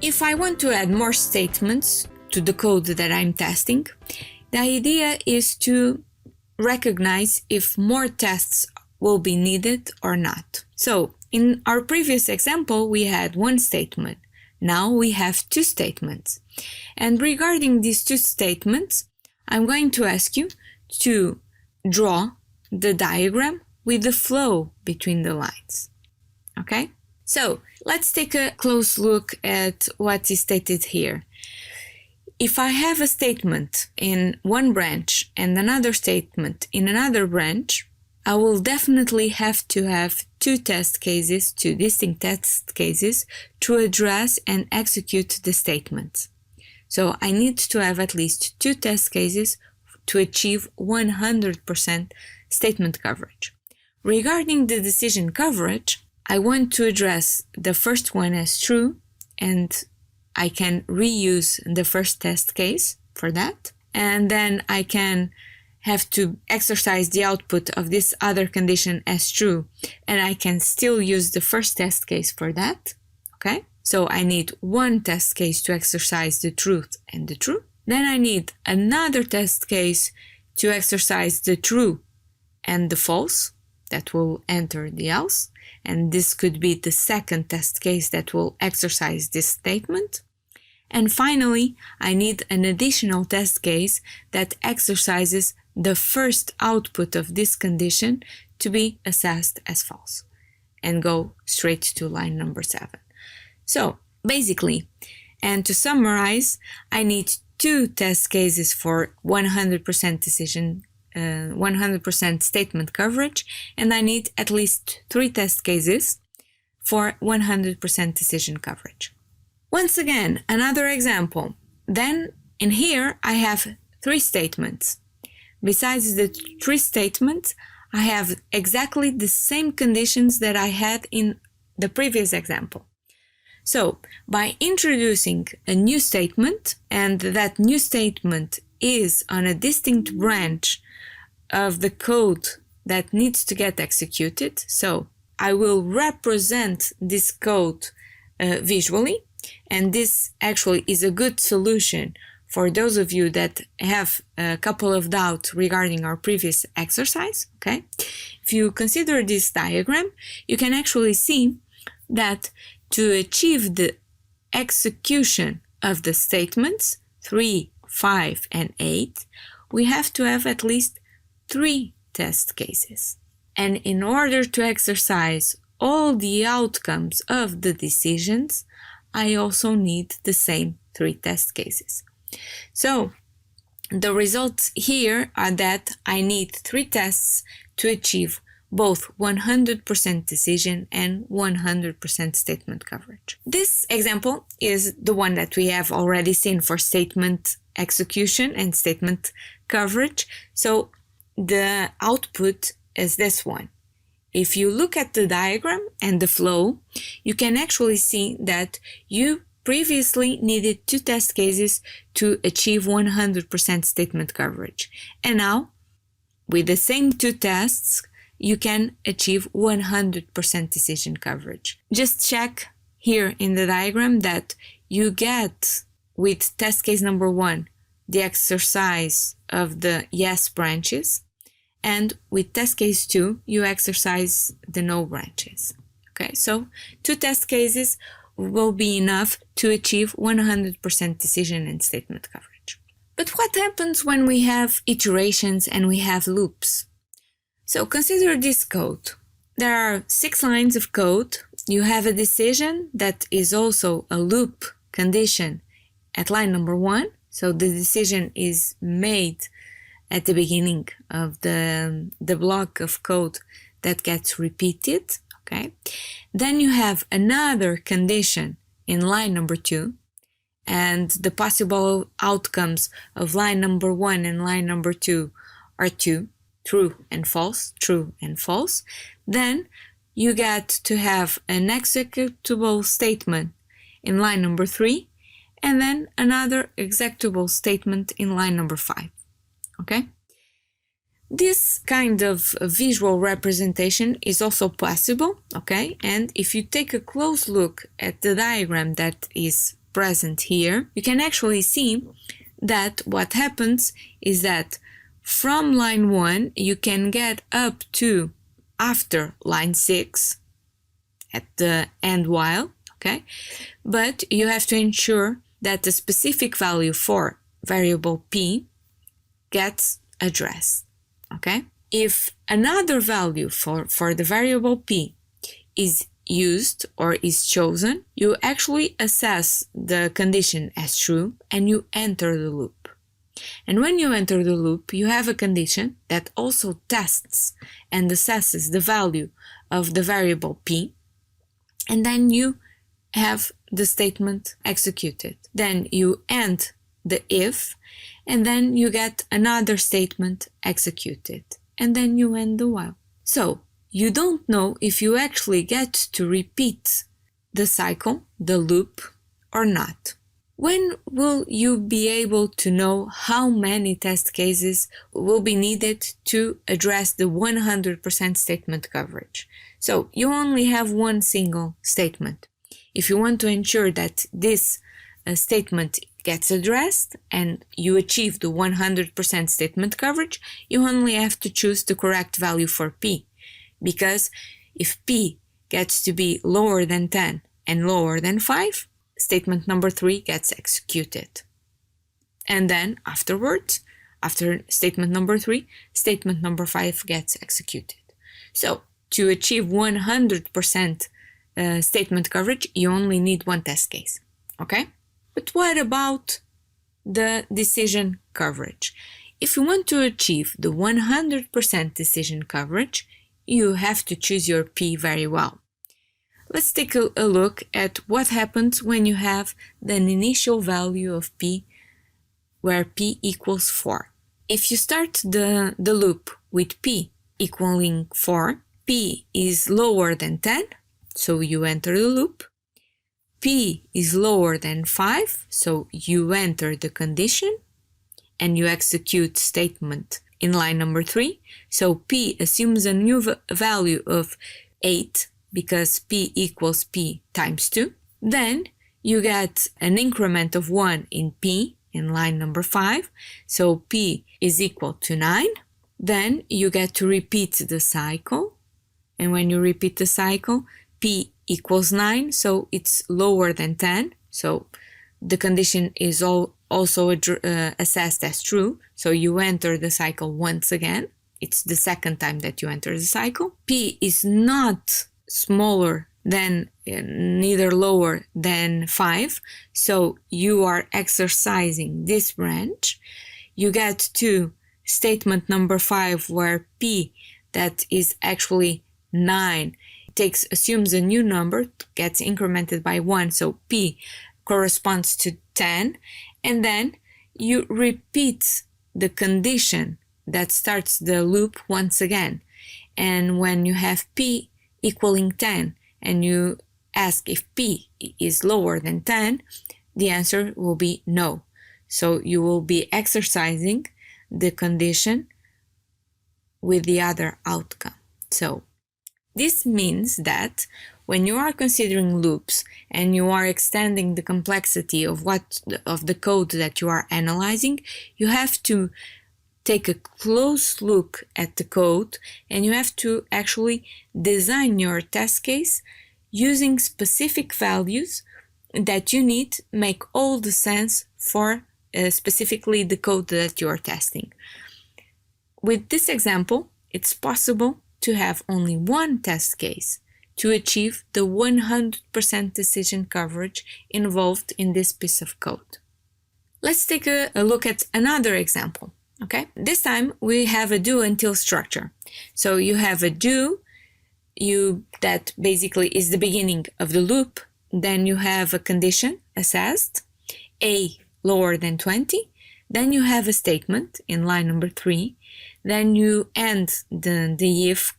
If I want to add more statements to the code that I'm testing, the idea is to recognize if more tests will be needed or not. So in our previous example, we had one statement. Now we have two statements. And regarding these two statements, I'm going to ask you to draw the diagram with the flow between the lines. Okay? So let's take a close look at what is stated here. If I have a statement in one branch and another statement in another branch, I will definitely have to have two distinct test cases to address and execute the statements. So I need to have at least two test cases to achieve 100% statement coverage. Regarding the decision coverage, I want to address the first one as true, and I can reuse the first test case for that. And then I can have to exercise the output of this other condition as true, and I can still use the first test case for that. Okay? So I need one test case to exercise the truth and the true. Then I need another test case to exercise the true and the false. That will enter the else. And this could be the second test case that will exercise this statement. And finally, I need an additional test case that exercises the first output of this condition to be assessed as false and go straight to line number 7. So basically, and to summarize, I need two test cases for 100% 100% statement coverage, and I need at least 3 test cases for 100% decision coverage. Once again, another example. Then in here I have 3 statements. Besides the 3 statements, I have exactly the same conditions that I had in the previous example. So by introducing a new statement, and that new statement is on a distinct branch of the code that needs to get executed, so I will represent this code visually, and this actually is a good solution for those of you that have a couple of doubts regarding our previous exercise. Okay, if you consider this diagram, you can actually see that to achieve the execution of the statements 3, 5, and 8, we have to have at least 3 test cases. And in order to exercise all the outcomes of the decisions, I also need the same 3 test cases. So the results here are that I need 3 tests to achieve both 100% decision and 100% statement coverage. This example is the one that we have already seen for statement execution and statement coverage. So the output is this one. If you look at the diagram and the flow, you can actually see that you previously needed 2 test cases to achieve 100% statement coverage. And now, with the same 2 tests, you can achieve 100% decision coverage. Just check here in the diagram that you get, with test case number 1, the exercise of the yes branches, and with test case 2, you exercise the no branches. Okay, so 2 test cases will be enough to achieve 100% decision and statement coverage. But what happens when we have iterations and we have loops? So consider this code. There are 6 lines of code. You have a decision that is also a loop condition at line number 1. So the decision is made at the beginning of the block of code that gets repeated. Okay. Then you have another condition in line number 2, and the possible outcomes of line number 1 and line number 2 are 2, true and false, true and false. Then you get to have an executable statement in line number 3, and then another executable statement in line number 5. Okay? This kind of visual representation is also possible, okay? And if you take a close look at the diagram that is present here, you can actually see that what happens is that from line 1 you can get up to after line 6 at the end while, okay? But you have to ensure that the specific value for variable p gets addressed, okay? If another value for the variable p is used or is chosen, you actually assess the condition as true and you enter the loop. And when you enter the loop, you have a condition that also tests and assesses the value of the variable p, and then you have the statement executed. Then you end the if, and then you get another statement executed, and then you end the while. So you don't know if you actually get to repeat the cycle, the loop, or not. When will you be able to know how many test cases will be needed to address the 100% statement coverage? So you only have one single statement. If you want to ensure that this statement gets addressed and you achieve the 100% statement coverage, you only have to choose the correct value for p. Because if p gets to be lower than 10 and lower than 5, statement number 3 gets executed. And then afterwards, after statement number 3, statement number 5 gets executed. So to achieve 100% statement coverage, you only need one test case, okay? But what about the decision coverage? If you want to achieve the 100% decision coverage, you have to choose your p very well. Let's take a look at what happens when you have an initial value of p where p equals 4. If you start the loop with p equaling 4, p is lower than 10, so you enter the loop. P is lower than 5, so you enter the condition and you execute statement in line number 3. So p assumes a new value of 8 because p equals p times 2. Then you get an increment of 1 in p in line number 5, so p is equal to 9. Then you get to repeat the cycle, and when you repeat the cycle, p equals 9, so it's lower than 10, so the condition is also assessed as true, so you enter the cycle once again. It's the second time that you enter the cycle. P is not smaller than, neither lower than 5, so you are exercising this branch. You get to statement number 5 where p, that is actually 9, assumes a new number, gets incremented by 1, so p corresponds to 10, and then you repeat the condition that starts the loop once again. And when you have p equaling 10 and you ask if p is lower than 10, the answer will be no. So you will be exercising the condition with the other outcome. So this means that when you are considering loops and you are extending the complexity of the code that you are analyzing, you have to take a close look at the code and you have to actually design your test case using specific values that you need make all the sense for specifically the code that you are testing. With this example, it's possible to have only one test case to achieve the 100% decision coverage involved in this piece of code. Let's take a look at another example, okay? This time we have a do until structure. So you have a do, that basically is the beginning of the loop. Then you have a condition assessed, a lower than 20. Then you have a statement in line number 3. Then you end the if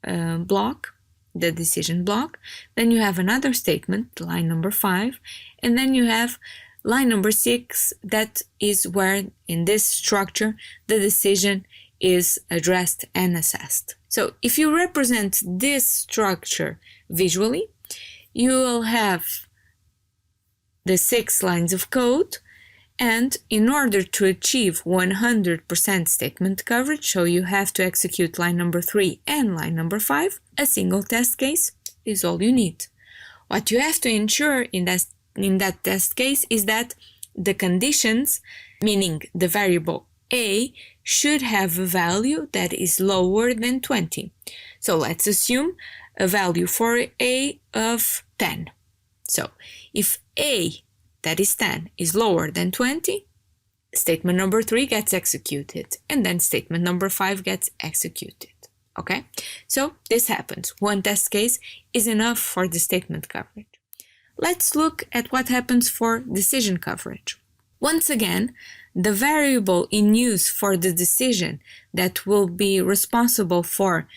block, the decision block. Then you have another statement, line number 5. And then you have line number 6, that is where in this structure the decision is addressed and assessed. So if you represent this structure visually, you will have the 6 lines of code, and in order to achieve 100% statement coverage, so you have to execute line number 3 and line number 5, a single test case is all you need. What you have to ensure in that test case is that the conditions, meaning the variable a, should have a value that is lower than 20. So let's assume a value for a of 10. So if a, that is 10, is lower than 20, statement number 3 gets executed, and then statement number 5 gets executed. Okay, so this happens. One test case is enough for the statement coverage. Let's look at what happens for decision coverage. Once again, the variable in use for the decision that will be responsible for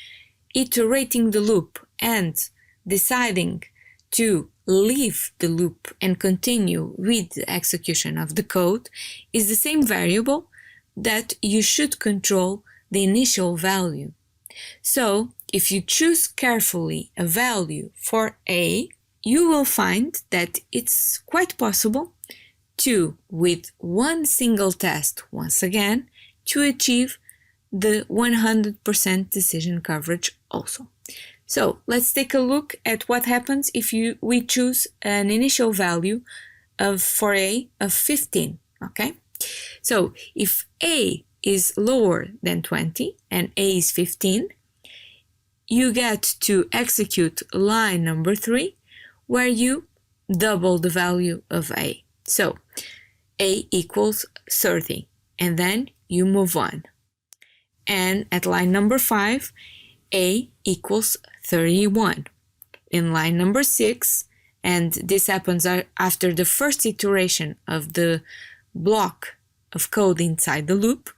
iterating the loop and deciding to leave the loop and continue with the execution of the code is the same variable that you should control the initial value. So, if you choose carefully a value for a, you will find that it's quite possible to, with one single test, once again, to achieve the 100% decision coverage also. So, let's take a look at what happens if we choose an initial value for a of 15, okay? So, if a is lower than 20 and a is 15, you get to execute line number 3 where you double the value of a. So a equals 30, and then you move on. And at line number 5, a equals 31. In line number 6, and this happens after the first iteration of the block of code inside the loop,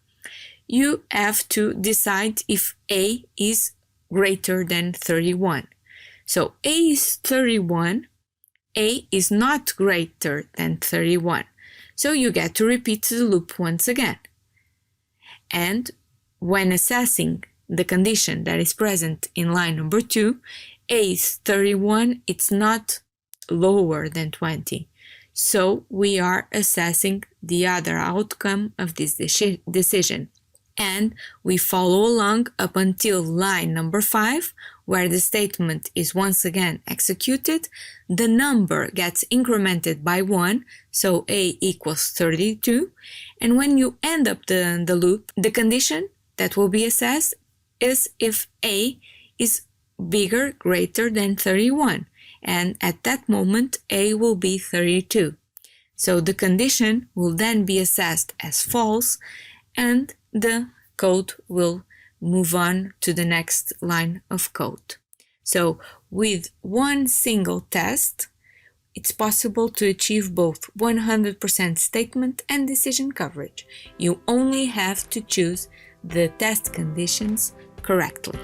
you have to decide if a is greater than 31. So a is 31, a is not greater than 31. So you get to repeat the loop once again. And when assessing the condition that is present in line number 2, a is 31, it's not lower than 20. So we are assessing the other outcome of this decision. And we follow along up until line number 5, where the statement is once again executed. The number gets incremented by 1, so a equals 32. And when you end up the loop, the condition that will be assessed is if a is bigger, greater than 31. And at that moment, a will be 32. So the condition will then be assessed as false, and the code will move on to the next line of code. So with one single test, it's possible to achieve both 100% statement and decision coverage. You only have to choose the test conditions correctly.